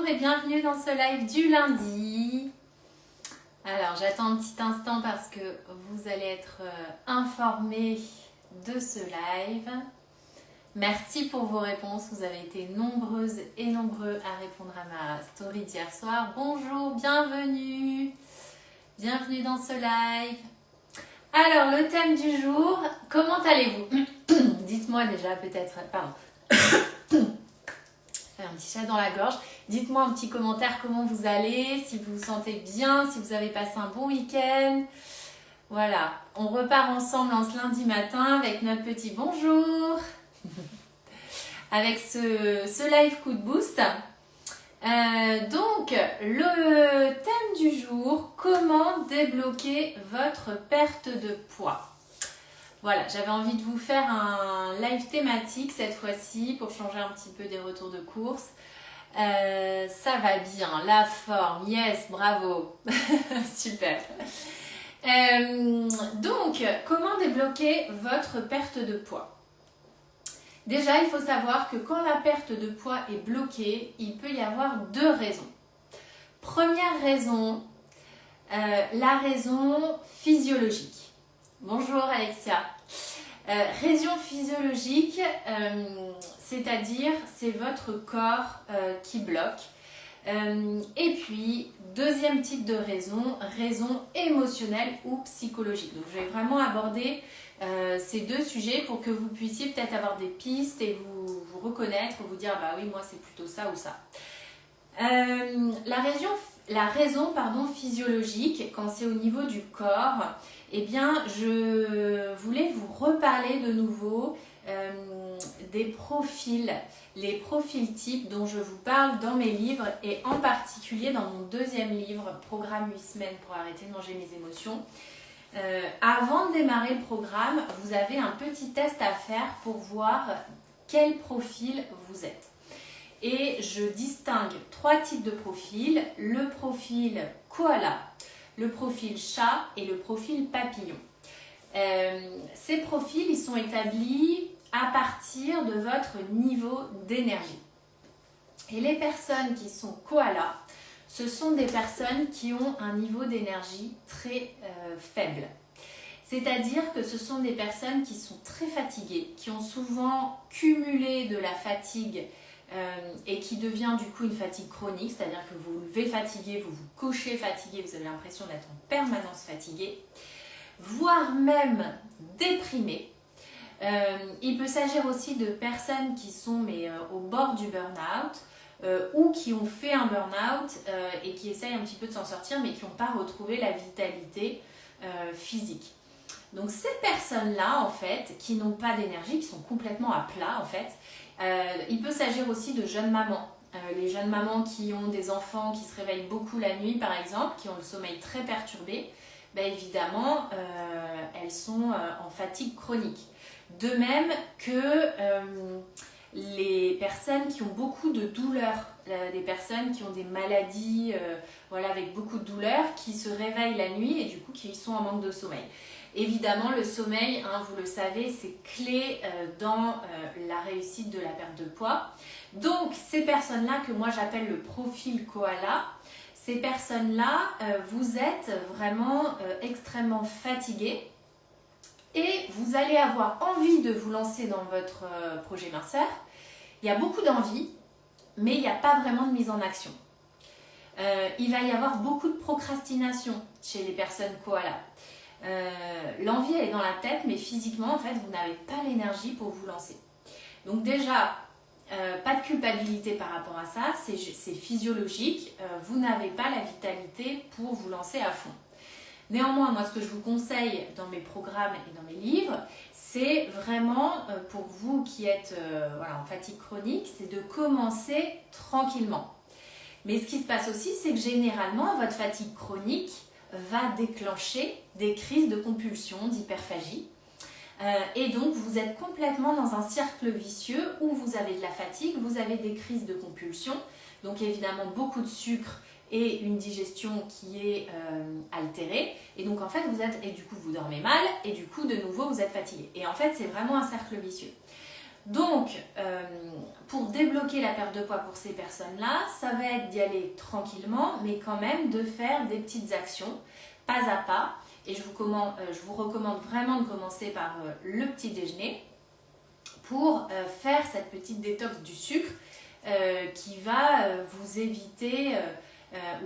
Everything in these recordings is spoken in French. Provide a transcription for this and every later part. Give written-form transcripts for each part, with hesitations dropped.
Bonjour et bienvenue dans ce live du lundi. Alors j'attends un petit instant parce que vous allez être informés de ce live. Merci pour vos réponses, vous avez été nombreuses et nombreux à répondre à ma story d'hier soir. Bonjour, bienvenue. Bienvenue dans ce live. Alors le thème du jour, comment allez-vous? Dites-moi déjà peut-être, pardon. Un petit chat dans la gorge. Dites-moi un petit commentaire comment vous allez, si vous vous sentez bien, si vous avez passé un bon week-end. Voilà, on repart ensemble en ce lundi matin avec notre petit bonjour. Avec ce live coup de boost. Donc, le thème du jour, comment débloquer votre perte de poids? Voilà, j'avais envie de vous faire un live thématique cette fois-ci pour changer un petit peu des retours de course. Ça va bien, la forme, yes, bravo, super. Donc, comment débloquer votre perte de poids? Déjà, il faut savoir que quand la perte de poids est bloquée, il peut y avoir deux raisons. Première raison, la raison physiologique. Bonjour Alexia. Raison physiologique, c'est-à-dire c'est votre corps qui bloque. Et puis, deuxième type de raison, raison émotionnelle ou psychologique. Donc je vais vraiment aborder ces deux sujets pour que vous puissiez peut-être avoir des pistes et vous reconnaître, vous dire bah oui, moi c'est plutôt ça ou ça. La raison physiologique, quand c'est au niveau du corps, eh bien, je voulais vous reparler de nouveau des profils, les profils types dont je vous parle dans mes livres et en particulier dans mon deuxième livre, Programme 8 semaines pour arrêter de manger mes émotions. Avant de démarrer le programme, vous avez un petit test à faire pour voir quel profil vous êtes. Et je distingue trois types de profils, le profil koala, le profil chat et le profil papillon. Ces profils, ils sont établis à partir de votre niveau d'énergie. Et les personnes qui sont koala, ce sont des personnes qui ont un niveau d'énergie très faible. C'est-à-dire que ce sont des personnes qui sont très fatiguées, qui ont souvent cumulé de la fatigue et qui devient du coup une fatigue chronique, c'est-à-dire que vous vous levez fatigué, vous vous couchez fatigué, vous avez l'impression d'être en permanence fatigué, voire même déprimé. Il peut s'agir aussi de personnes qui sont au bord du burn-out ou qui ont fait un burn-out et qui essayent un petit peu de s'en sortir mais qui n'ont pas retrouvé la vitalité physique. Donc ces personnes-là, en fait, qui n'ont pas d'énergie, qui sont complètement à plat, en fait, il peut s'agir aussi de jeunes mamans. Les jeunes mamans qui ont des enfants qui se réveillent beaucoup la nuit, par exemple, qui ont le sommeil très perturbé, ben évidemment, elles sont en fatigue chronique. De même que les personnes qui ont beaucoup de douleurs, des personnes qui ont des maladies avec beaucoup de douleurs, qui se réveillent la nuit et du coup qui sont en manque de sommeil. Évidemment, le sommeil, vous le savez, c'est clé dans la réussite de la perte de poids. Donc, ces personnes-là que moi j'appelle le profil koala, ces personnes-là, vous êtes vraiment extrêmement fatigués et vous allez avoir envie de vous lancer dans votre projet minceur. Il y a beaucoup d'envie, mais il n'y a pas vraiment de mise en action. Il va y avoir beaucoup de procrastination chez les personnes koala. L'envie elle est dans la tête, mais physiquement en fait vous n'avez pas l'énergie pour vous lancer. Donc déjà pas de culpabilité par rapport à ça, c'est physiologique, vous n'avez pas la vitalité pour vous lancer à fond. Néanmoins, moi ce que je vous conseille dans mes programmes et dans mes livres, c'est vraiment pour vous qui êtes en fatigue chronique, c'est de commencer tranquillement. Mais ce qui se passe aussi, c'est que généralement votre fatigue chronique va déclencher des crises de compulsion, d'hyperphagie. Et donc, vous êtes complètement dans un cercle vicieux où vous avez de la fatigue, vous avez des crises de compulsion, donc évidemment beaucoup de sucre et une digestion qui est altérée. Et donc, en fait, du coup, vous dormez mal et du coup, de nouveau, vous êtes fatigué. Et en fait, c'est vraiment un cercle vicieux. Donc, pour débloquer la perte de poids pour ces personnes-là, ça va être d'y aller tranquillement, mais quand même de faire des petites actions, pas à pas. Et je vous recommande vraiment de commencer par le petit déjeuner pour faire cette petite détox du sucre qui va vous éviter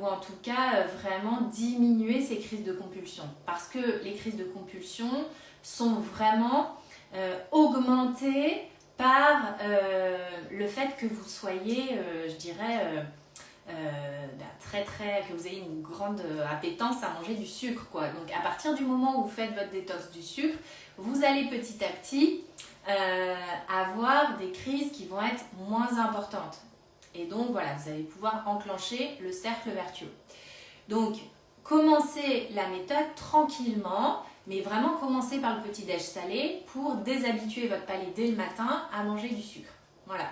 ou en tout cas vraiment diminuer ces crises de compulsion. Parce que les crises de compulsion sont vraiment augmentées par le fait que vous soyez, je dirais, que vous ayez une grande appétence à manger du sucre, quoi. Donc à partir du moment où vous faites votre détox du sucre, vous allez petit à petit avoir des crises qui vont être moins importantes. Et donc voilà, vous allez pouvoir enclencher le cercle vertueux. Donc commencez la méthode tranquillement, mais vraiment commencez par le petit déj salé pour déshabituer votre palais dès le matin à manger du sucre. Voilà.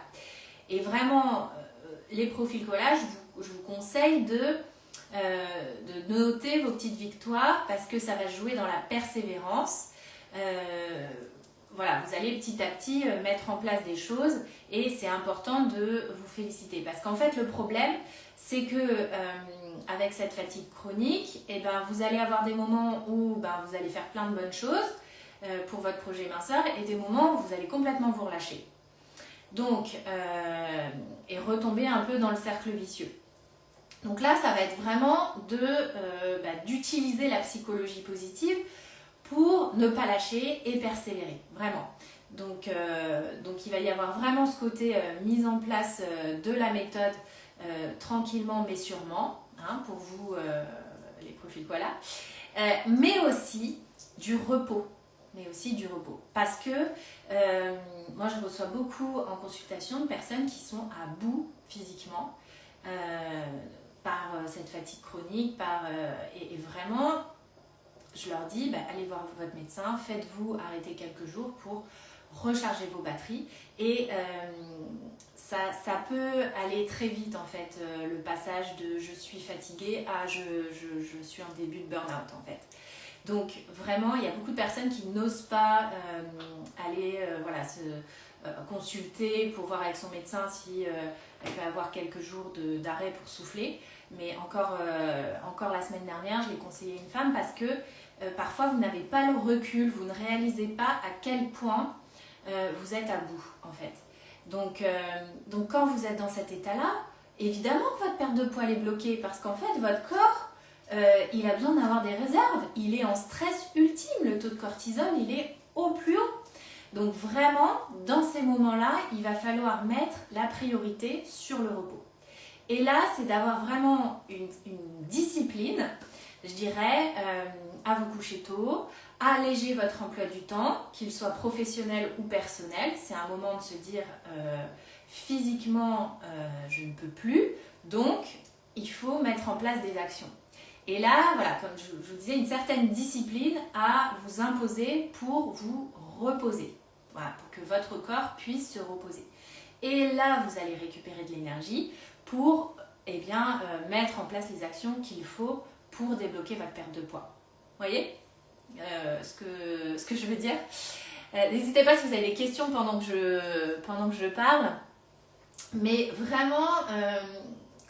Et vraiment, les profils collages, je vous conseille de noter vos petites victoires parce que ça va jouer dans la persévérance. Voilà, vous allez petit à petit mettre en place des choses et c'est important de vous féliciter. Parce qu'en fait, le problème, c'est que avec cette fatigue chronique, vous allez avoir des moments où vous allez faire plein de bonnes choses pour votre projet minceur et des moments où vous allez complètement vous relâcher. Donc, et retomber un peu dans le cercle vicieux. Donc là, ça va être vraiment d'utiliser la psychologie positive pour ne pas lâcher et persévérer, vraiment. Donc il va y avoir vraiment ce côté mise en place de la méthode tranquillement mais sûrement, hein, pour vous, les profils voilà, mais aussi du repos. Parce que moi, je reçois beaucoup en consultation de personnes qui sont à bout physiquement par cette fatigue chronique, et vraiment, je leur dis, allez voir votre médecin, faites-vous arrêter quelques jours pour recharger vos batteries. Et ça peut aller très vite, en fait, le passage de je suis fatiguée à je suis en début de burn-out, en fait. Donc, vraiment, il y a beaucoup de personnes qui n'osent pas aller se consulter pour voir avec son médecin si elle peut avoir quelques jours d'arrêt pour souffler. Mais encore la semaine dernière, je l'ai conseillé à une femme parce que parfois vous n'avez pas le recul, vous ne réalisez pas à quel point vous êtes à bout en fait. Donc quand vous êtes dans cet état-là, évidemment que votre perte de poids est bloquée parce qu'en fait votre corps il a besoin d'avoir des réserves, il est en stress ultime, le taux de cortisol il est au plus haut. Donc vraiment, dans ces moments-là, il va falloir mettre la priorité sur le repos. Et là, c'est d'avoir vraiment une discipline, je dirais, à vous coucher tôt, à alléger votre emploi du temps, qu'il soit professionnel ou personnel. C'est un moment de se dire, physiquement, je ne peux plus, donc il faut mettre en place des actions. Et là, voilà, comme je vous disais, une certaine discipline à vous imposer pour vous reposer. Voilà, pour que votre corps puisse se reposer. Et là, vous allez récupérer de l'énergie pour mettre en place les actions qu'il faut pour débloquer votre perte de poids. Vous voyez ce que je veux dire? N'hésitez pas si vous avez des questions pendant que je parle. Mais vraiment,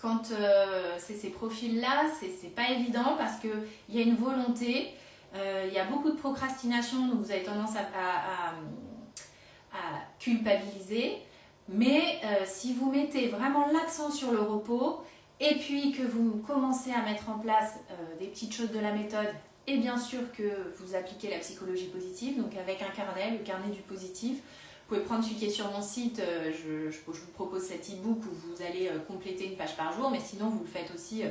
quand c'est ces profils-là, c'est pas évident parce qu'il y a une volonté, il y a beaucoup de procrastination, donc vous avez tendance à culpabiliser. Mais si vous mettez vraiment l'accent sur le repos et puis que vous commencez à mettre en place des petites choses de la méthode et bien sûr que vous appliquez la psychologie positive, donc avec un carnet, le carnet du positif, vous pouvez prendre celui qui est sur mon site, je vous propose cet e-book où vous allez compléter une page par jour, mais sinon vous le faites aussi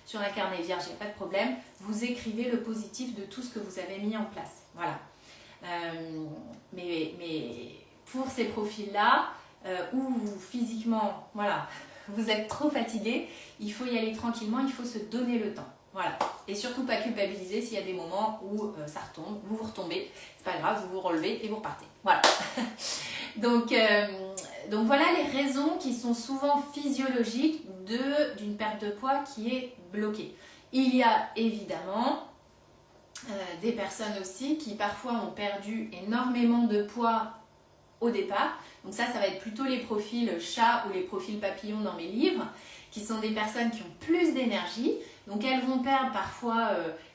sur un carnet vierge, il n'y a pas de problème. Vous écrivez le positif de tout ce que vous avez mis en place. Voilà. Mais pour ces profils-là, où physiquement, voilà, vous êtes trop fatigué, il faut y aller tranquillement, il faut se donner le temps. Voilà. Et surtout pas culpabiliser s'il y a des moments où ça retombe, vous retombez, c'est pas grave, vous vous relevez et vous repartez. Voilà. Donc voilà les raisons qui sont souvent physiologiques d'une perte de poids qui est bloquée. Il y a évidemment des personnes aussi qui parfois ont perdu énormément de poids au départ. Donc ça va être plutôt les profils chat ou les profils papillons dans mes livres, qui sont des personnes qui ont plus d'énergie. Donc elles vont perdre parfois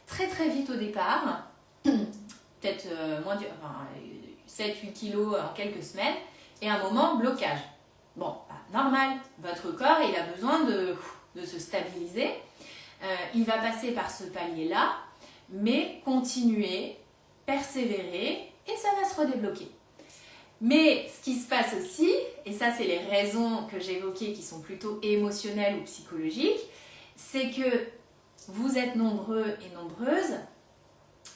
très très vite au départ, peut-être moins de 7-8 kilos en quelques semaines, et à un moment, blocage. Bon, normal, votre corps il a besoin de se stabiliser. Il va passer par ce palier-là, mais continuer, persévérer, et ça va se redébloquer. Mais ce qui se passe aussi, et ça c'est les raisons que j'évoquais qui sont plutôt émotionnelles ou psychologiques, c'est que vous êtes nombreux et nombreuses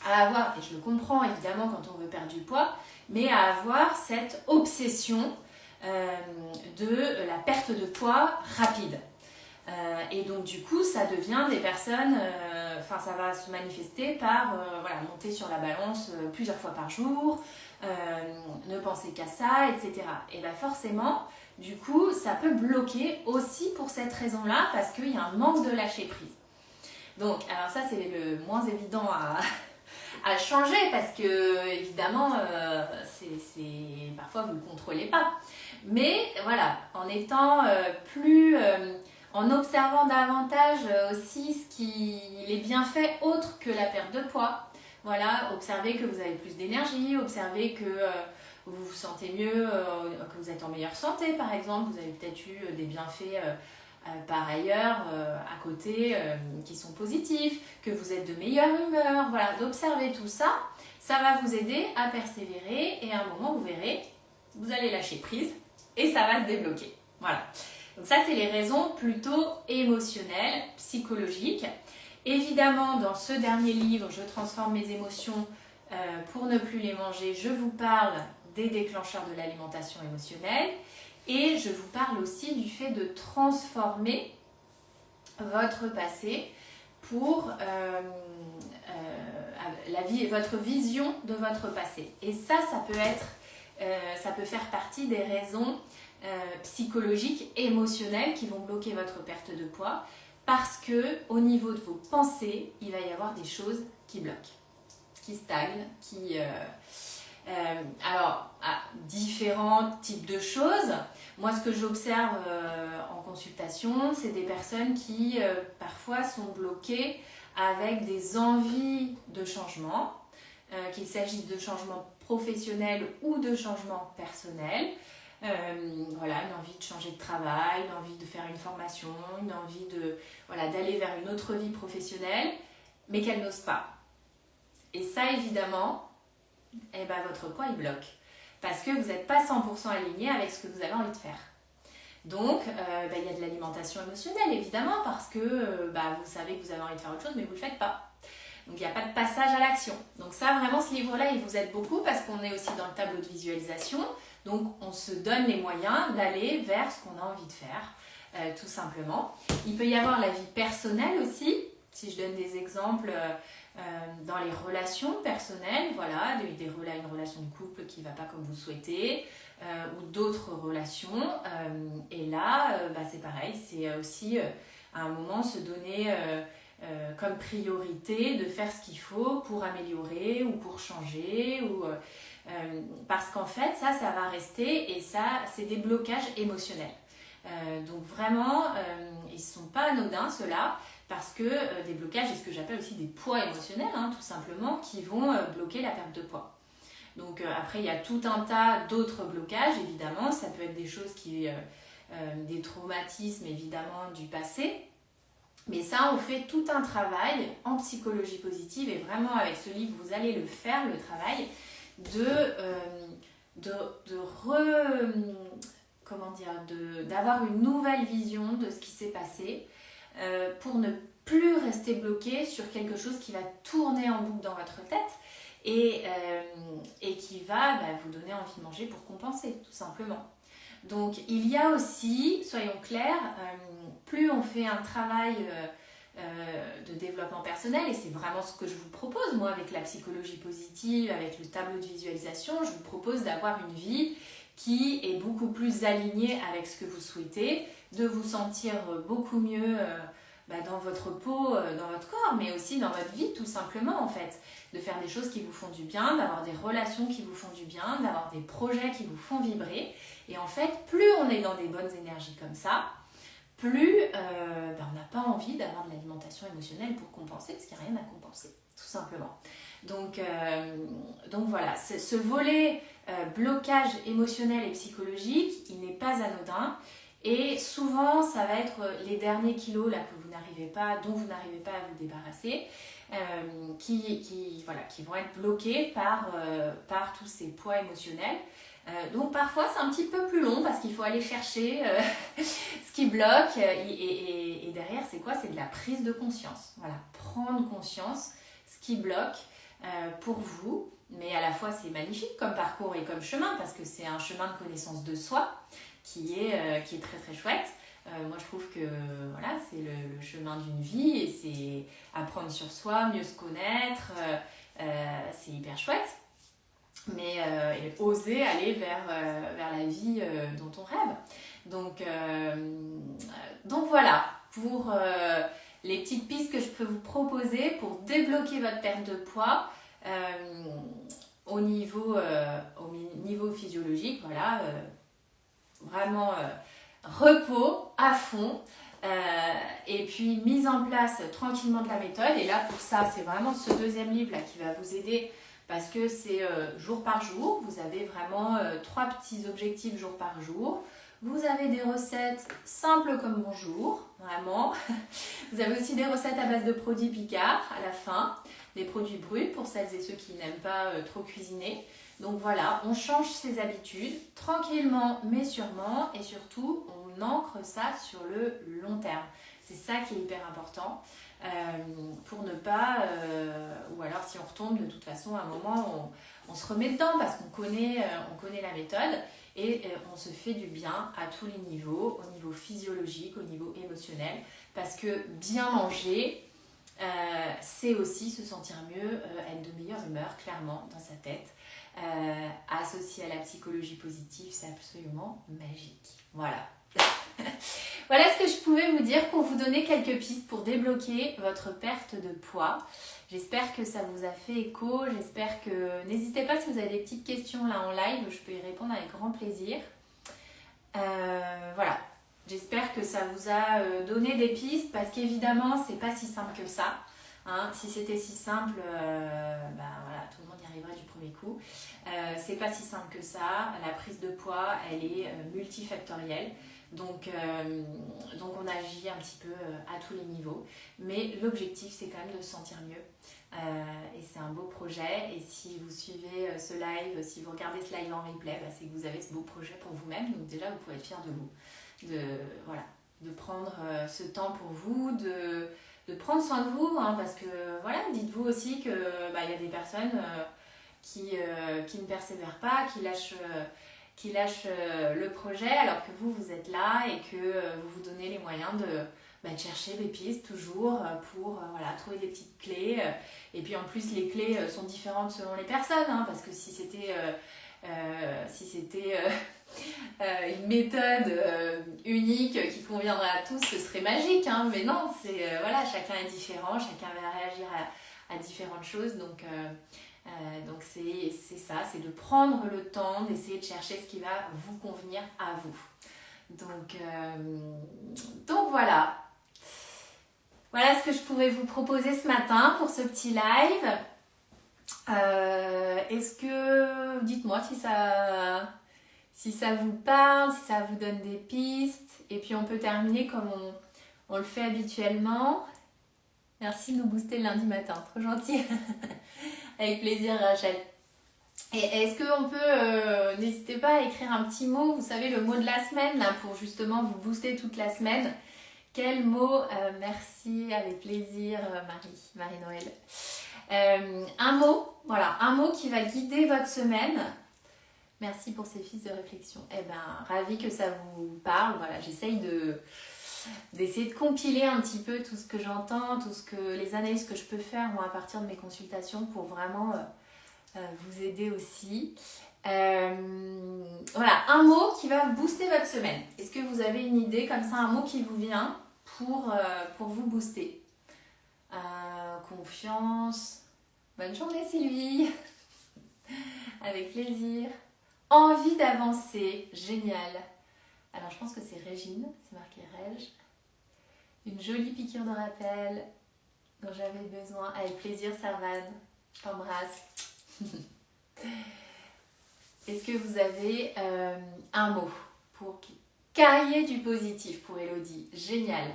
à avoir, et je le comprends évidemment quand on veut perdre du poids, mais à avoir cette obsession de la perte de poids rapide. Et donc du coup ça devient des personnes, ça va se manifester par monter sur la balance plusieurs fois par jour, ne penser qu'à ça, etc. Et bien forcément, du coup, ça peut bloquer aussi pour cette raison-là, parce qu'il y a un manque de lâcher prise. Donc, alors ça c'est le moins évident à changer, parce que évidemment, parfois vous ne le contrôlez pas. Mais voilà, en étant en observant davantage aussi les bienfaits autres que la perte de poids. Voilà, observez que vous avez plus d'énergie, observez que vous vous sentez mieux, que vous êtes en meilleure santé par exemple, vous avez peut-être eu des bienfaits par ailleurs à côté qui sont positifs, que vous êtes de meilleure humeur, voilà, d'observer tout ça, ça va vous aider à persévérer et à un moment vous verrez, vous allez lâcher prise et ça va se débloquer. Voilà. Donc ça c'est les raisons plutôt émotionnelles, psychologiques. Évidemment, dans ce dernier livre, Je transforme mes émotions pour ne plus les manger, je vous parle des déclencheurs de l'alimentation émotionnelle et je vous parle aussi du fait de transformer votre passé pour votre vision de votre passé. Et ça peut faire partie des raisons psychologiques, émotionnelles qui vont bloquer votre perte de poids. Parce que au niveau de vos pensées, il va y avoir des choses qui bloquent, qui stagnent, différents types de choses. Moi, ce que j'observe en consultation, c'est des personnes qui parfois sont bloquées avec des envies de changement, qu'il s'agisse de changements professionnels ou de changements personnels. Une envie de changer de travail, une envie de faire une formation, une envie d'aller vers une autre vie professionnelle, mais qu'elle n'ose pas. Et ça, évidemment, votre poids, il bloque. Parce que vous n'êtes pas 100% aligné avec ce que vous avez envie de faire. Donc, il y a de l'alimentation émotionnelle, évidemment, parce que vous savez que vous avez envie de faire autre chose, mais vous ne le faites pas. Donc, il n'y a pas de passage à l'action. Donc ça, vraiment, ce livre-là, il vous aide beaucoup parce qu'on est aussi dans le tableau de visualisation. Donc, on se donne les moyens d'aller vers ce qu'on a envie de faire, tout simplement. Il peut y avoir la vie personnelle aussi. Si je donne des exemples dans les relations personnelles, voilà, une relation de couple qui ne va pas comme vous souhaitez, ou d'autres relations. Et là, c'est pareil, c'est aussi à un moment se donner comme priorité de faire ce qu'il faut pour améliorer ou pour changer parce qu'en fait ça va rester et ça c'est des blocages émotionnels donc vraiment ils ne sont pas anodins ceux-là parce que des blocages et ce que j'appelle aussi des poids émotionnels tout simplement qui vont bloquer la perte de poids. Donc après il y a tout un tas d'autres blocages évidemment, ça peut être des choses des traumatismes évidemment du passé. Mais ça, on fait tout un travail en psychologie positive et vraiment avec ce livre, vous allez le faire, le travail d'avoir une nouvelle vision de ce qui s'est passé pour ne plus rester bloqué sur quelque chose qui va tourner en boucle dans votre tête et qui va vous donner envie de manger pour compenser, tout simplement. Donc il y a aussi, soyons clairs, plus on fait un travail de développement personnel, et c'est vraiment ce que je vous propose, moi avec la psychologie positive, avec le tableau de visualisation, je vous propose d'avoir une vie qui est beaucoup plus alignée avec ce que vous souhaitez, de vous sentir beaucoup mieux dans votre peau, dans votre corps, mais aussi dans votre vie tout simplement en fait. De faire des choses qui vous font du bien, d'avoir des relations qui vous font du bien, d'avoir des projets qui vous font vibrer. Et en fait, plus on est dans des bonnes énergies comme ça, plus on n'a pas envie d'avoir de l'alimentation émotionnelle pour compenser, parce qu'il n'y a rien à compenser, tout simplement. Donc voilà, ce volet blocage émotionnel et psychologique, il n'est pas anodin. Et souvent, ça va être les derniers kilos là, que vous n'arrivez pas, dont vous n'arrivez pas à vous débarrasser, qui vont être bloqués par tous ces poids émotionnels. Donc parfois, c'est un petit peu plus long parce qu'il faut aller chercher ce qui bloque. Et derrière, c'est quoi? C'est de la prise de conscience. Voilà, prendre conscience, ce qui bloque pour vous. Mais à la fois, c'est magnifique comme parcours et comme chemin parce que c'est un chemin de connaissance de soi qui est très très chouette. Moi je trouve que voilà, c'est le chemin d'une vie et c'est apprendre sur soi, mieux se connaître, c'est hyper chouette. Mais oser aller vers la vie dont on rêve. Donc voilà, pour les petites pistes que je peux vous proposer pour débloquer votre perte de poids au niveau physiologique, voilà. Vraiment repos à fond et puis mise en place tranquillement de la méthode. Et là pour ça c'est vraiment ce deuxième livre là qui va vous aider parce que c'est jour par jour. Vous avez vraiment 3 petits objectifs jour par jour. Vous avez des recettes simples comme bonjour, vraiment. Vous avez aussi des recettes à base de produits Picard à la fin, des produits bruts pour celles et ceux qui n'aiment pas trop cuisiner. Donc voilà, on change ses habitudes tranquillement mais sûrement et surtout on ancre ça sur le long terme. C'est ça qui est hyper important pour ne pas, ou alors si on retombe de toute façon à un moment on se remet dedans parce qu'on connaît la méthode et on se fait du bien à tous les niveaux, au niveau physiologique, au niveau émotionnel parce que bien manger c'est aussi se sentir mieux, être de meilleure humeur clairement dans sa tête. Associé à la psychologie positive, c'est absolument magique. Voilà. Voilà ce que je pouvais vous dire pour vous donner quelques pistes pour débloquer votre perte de poids. J'espère que ça vous a fait écho. J'espère que... N'hésitez pas si vous avez des petites questions là en live, je peux y répondre avec grand plaisir. Voilà. J'espère que ça vous a donné des pistes parce qu'évidemment, c'est pas si simple que ça. Hein, si c'était si simple, voilà, tout le monde y arriverait du premier coup. C'est pas si simple que ça. La prise de poids, elle est multifactorielle. Donc on agit un petit peu à tous les niveaux. Mais l'objectif, c'est quand même de se sentir mieux. Et c'est un beau projet. Et si vous suivez ce live, si vous regardez ce live en replay, c'est que vous avez ce beau projet pour vous-même. Donc déjà, vous pouvez être fiers de vous. De prendre ce temps pour vous, de prendre soin de vous, hein, parce que voilà, dites-vous aussi que y a des personnes qui ne persévèrent pas, qui lâchent le projet alors que vous êtes là et que vous vous donnez les moyens de chercher des pistes toujours pour trouver des petites clés. Et puis en plus les clés sont différentes selon les personnes, hein, parce que si c'était une méthode unique qui conviendrait à tous, ce serait magique, hein, mais non, c'est chacun est différent, chacun va réagir à différentes choses, donc c'est ça, c'est de prendre le temps d'essayer de chercher ce qui va vous convenir à vous. Donc voilà ce que je pouvais vous proposer ce matin pour ce petit live. Est-ce que, dites-moi si ça vous parle, si ça vous donne des pistes. Et puis on peut terminer comme on le fait habituellement. Merci de nous booster le lundi matin, trop gentil. Avec plaisir Rachel. Et est-ce qu'on peut, n'hésitez pas à écrire un petit mot, vous savez le mot de la semaine là, pour justement vous booster toute la semaine. Quel mot? Merci, avec plaisir Marie-Noël. Un mot qui va guider votre semaine. Merci pour ces pistes de réflexion. Ravie que ça vous parle. Voilà, j'essaye d'essayer de compiler un petit peu tout ce que j'entends, les analyses que je peux faire moi, à partir de mes consultations pour vraiment vous aider aussi. Un mot qui va booster votre semaine. Est-ce que vous avez une idée comme ça, un mot qui vous vient pour vous booster. Confiance. Bonne journée Sylvie. Avec plaisir. Envie d'avancer. Génial. Alors je pense que c'est Régine. C'est marqué Rég. Une jolie piqûre de rappel dont j'avais besoin. Avec plaisir Sarvan. Je t'embrasse. Est-ce que vous avez un mot pour carrier du positif pour Elodie? Génial.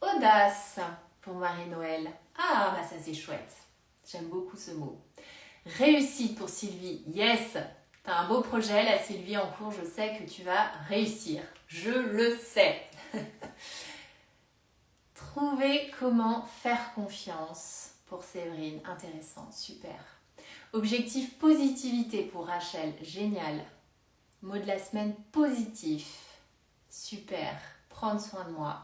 Audace pour Marie-Noël. Ah, bah ça c'est chouette. J'aime beaucoup ce mot. Réussite pour Sylvie. Yes. T'as un beau projet là Sylvie en cours. Je sais que tu vas réussir. Je le sais. Trouver comment faire confiance pour Séverine. Intéressant. Super. Objectif positivité pour Rachel. Génial. Mot de la semaine positif. Super. Prendre soin de moi.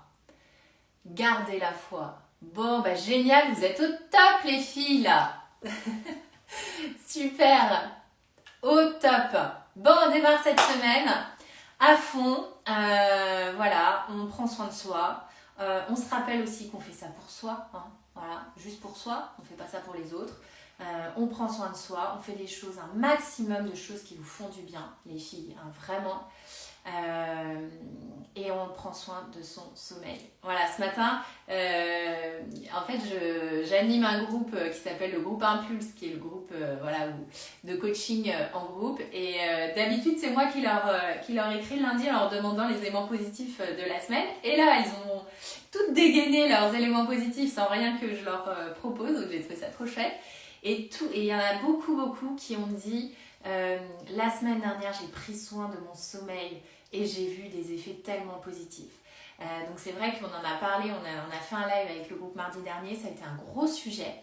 Garder la foi. Bon, bah génial, vous êtes au top les filles là. Super. Au top. Bon, on démarre cette semaine à fond. Voilà, on prend soin de soi. On se rappelle aussi qu'on fait ça pour soi. Hein. Voilà, juste pour soi. On ne fait pas ça pour les autres. On prend soin de soi. On fait des choses, un maximum de choses qui vous font du bien, les filles. Hein, vraiment. Et on prend soin de son sommeil. Voilà, ce matin, en fait, j'anime un groupe qui s'appelle le groupe Impulse, qui est le groupe de coaching en groupe. Et d'habitude, c'est moi qui leur écris le lundi en leur demandant les éléments positifs de la semaine. Et là, ils ont toutes dégainé leurs éléments positifs sans rien que je leur propose. Donc, j'ai trouvé ça trop chouette. Et il y en a beaucoup qui ont dit... la semaine dernière, j'ai pris soin de mon sommeil et j'ai vu des effets tellement positifs. Donc c'est vrai qu'on en a parlé, on a fait un live avec le groupe mardi dernier, ça a été un gros sujet.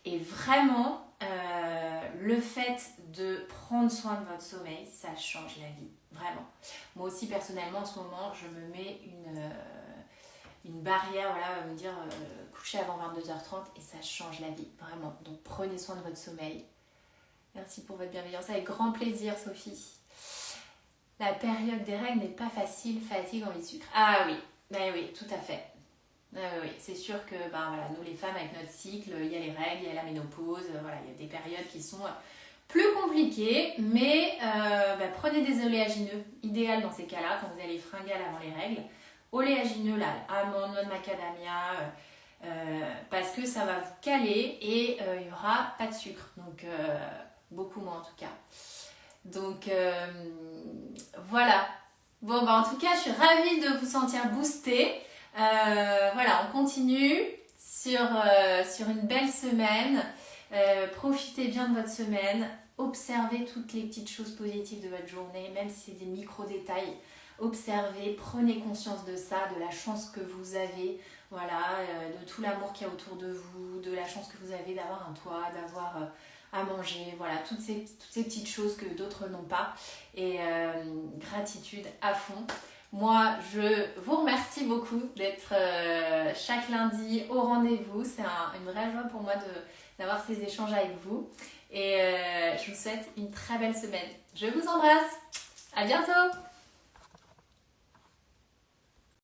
Et vraiment, le fait de prendre soin de votre sommeil, ça change la vie, vraiment. Moi aussi, personnellement, en ce moment, je me mets une barrière, voilà, me dire coucher avant 22h30 et ça change la vie, vraiment. Donc prenez soin de votre sommeil. Merci pour votre bienveillance. Avec grand plaisir, Sophie. La période des règles n'est pas facile, fatigue, envie de sucre. Ah oui, ben oui, tout à fait. Oui, c'est sûr que voilà, nous les femmes, avec notre cycle, il y a les règles, il y a la ménopause, voilà, il y a des périodes qui sont plus compliquées, mais prenez des oléagineux, idéal dans ces cas-là, quand vous avez les fringales avant les règles. Oléagineux, là, amandes, noix de macadamia, parce que ça va vous caler et il n'y aura pas de sucre. Donc, beaucoup moins en tout cas. Donc voilà. Bon en tout cas je suis ravie de vous sentir boosté. Voilà, on continue sur une belle semaine. Profitez bien de votre semaine. Observez toutes les petites choses positives de votre journée, même si c'est des micro-détails. Observez, prenez conscience de ça, de la chance que vous avez, voilà, de tout l'amour qu'il y a autour de vous, de la chance que vous avez d'avoir un toit, d'avoir à manger, voilà, toutes ces petites choses que d'autres n'ont pas. Et gratitude à fond. Moi, je vous remercie beaucoup d'être chaque lundi au rendez-vous. C'est une vraie joie pour moi d'avoir ces échanges avec vous. Et je vous souhaite une très belle semaine. Je vous embrasse. À bientôt.